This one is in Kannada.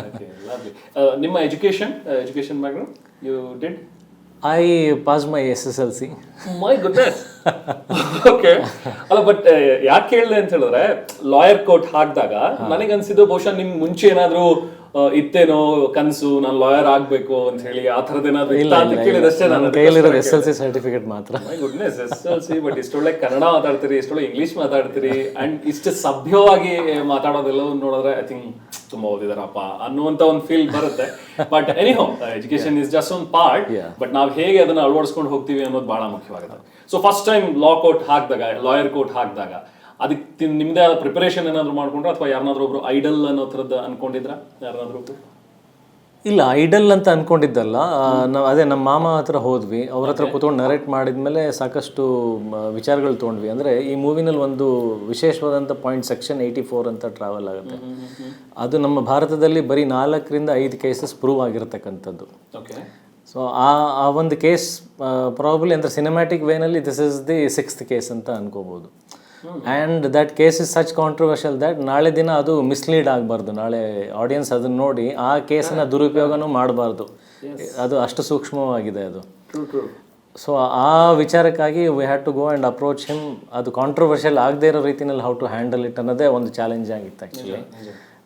Okay, lovely. ನಿಮ್ಮ education background you did? I pass my SSLC. My goodness. Okay. ಅಲ್ಲ ಬಟ್ ಯಾಕೆ ಹೇಳಿದೆ ಅಂತ ಹೇಳಿದ್ರೆ ಲಾಯರ್ ಕೋಟ್ ಹಾಕಿದಾಗ ನನಗನ್ಸಿದ್ದು ಬಹುಶಃ ನಿಮ್ ಮುಂಚೆ ಏನಾದ್ರು ಇತ್ತೇನೋ ಕನಸು ನಾನು ಲಾಯರ್ ಆಗ್ಬೇಕು ಅಂತ ಹೇಳಿ ಆ ಥರದ್ದು ಏನಾದ್ರು ಇತ್ತಾ ಅಂತ ಕೇಳಿದಷ್ಟೇ. ನನ್ನ ಕೈಯಲ್ಲಿರೋದು SSLC ಸರ್ಟಿಫಿಕೇಟ್ ಮಾತ್ರ. My goodness, SSLC. ಬಟ್ ಇಷ್ಟೊಳ್ಳೆ ಕನ್ನಡ ಮಾತಾಡ್ತೀರಿ, ಇಷ್ಟೊಳ್ಳೆ ಇಂಗ್ಲಿಷ್ ಮಾತಾಡ್ತೀರಿ ಅಂಡ್ ಇಷ್ಟು ಸಭ್ಯವಾಗಿ ಮಾತಾಡೋದೆಲ್ಲ ನೋಡಿದ್ರೆ ಐ ಥಿಂಕ್ ತುಂಬಾ ಓದಿದಾರಪ್ಪ ಅನ್ನುವಂತ ಒಂದು ಫೀಲ್ ಬರುತ್ತೆ. But anyhow education is just one part, but ನಾವು ಹೇಗೆ ಅದನ್ನ ಅಳವಡಿಸ್ಕೊಂಡು ಹೋಗ್ತೀವಿ ಅನ್ನೋದು ಬಹಳ ಮುಖ್ಯವಾಗುತ್ತೆ. So first time lawyer coat ಹಾಕಿದಾಗ ಅದಕ್ಕೆ ನಿಮ್ದೇ ಆದ ಪ್ರಿಪರೇಷನ್ ಏನಾದ್ರು ಮಾಡ್ಕೊಂಡ್ರೆ ಅಥವಾ ಯಾರನ್ನಾದ್ರೂ ಒಬ್ರು ಐಡಲ್ ಅನ್ನೋ ಥರದ್ದು ಅನ್ಕೊಂಡಿದ್ರ ಯಾರನ್ನಾದ್ರೂ? ಇಲ್ಲ, ಐಡಲ್ ಅಂತ ಅನ್ಕೊಂಡಿದ್ದಲ್ಲ. ನಾವು ಅದೇ ನಮ್ಮ ಮಾಮ ಹತ್ರ ಹೋದ್ವಿ, ಅವ್ರ ಹತ್ರ ಕೂತ್ಕೊಂಡು ನರೇಟ್ ಮಾಡಿದ್ಮೇಲೆ ಸಾಕಷ್ಟು ವಿಚಾರಗಳು ತೊಗೊಂಡ್ವಿ. ಅಂದರೆ ಈ ಮೂವಿನಲ್ಲಿ ಒಂದು ವಿಶೇಷವಾದಂಥ ಪಾಯಿಂಟ್ ಸೆಕ್ಷನ್ 84 ಅಂತ ಟ್ರಾವೆಲ್ ಆಗುತ್ತೆ. ಅದು ನಮ್ಮ ಭಾರತದಲ್ಲಿ ಬರೀ 4ರಿಂದ 5 ಕೇಸಸ್ ಪ್ರೂವ್ ಆಗಿರ್ತಕ್ಕಂಥದ್ದು. ಓಕೆ. ಸೊ ಆ ಒಂದು ಕೇಸ್ ಪ್ರಾಬಬ್ಲಿ ಅಂದರೆ ಸಿನಿಮ್ಯಾಟಿಕ್ ವೇನಲ್ಲಿ this is the 6th case ಅಂತ ಅನ್ಕೋಬೋದು. And that case is such controversial that ನಾಳೆ ದಿನ ಅದು ಮಿಸ್ಲೀಡ್ ಆಗಬಾರ್ದು. ನಾಳೆ ಆಡಿಯನ್ಸ್ ಅದನ್ನು ನೋಡಿ ಆ ಕೇಸನ್ನು ದುರುಪಯೋಗನೂ ಮಾಡಬಾರ್ದು. ಅದು ಅಷ್ಟು ಸೂಕ್ಷ್ಮವಾಗಿದೆ ಅದು. ಸೊ ಆ ವಿಚಾರಕ್ಕಾಗಿ we had to go and approach him. ಅದು ಕಾಂಟ್ರವರ್ಷಿಯಲ್ ಆಗದೇ ಇರೋ ರೀತಿಯಲ್ಲಿ ಹೌ ಟು ಹ್ಯಾಂಡಲ್ ಇಟ್ ಅನ್ನೋದೇ ಒಂದು ಚಾಲೆಂಜ್ ಆಗಿತ್ತು ಆ್ಯಕ್ಚುಲಿ.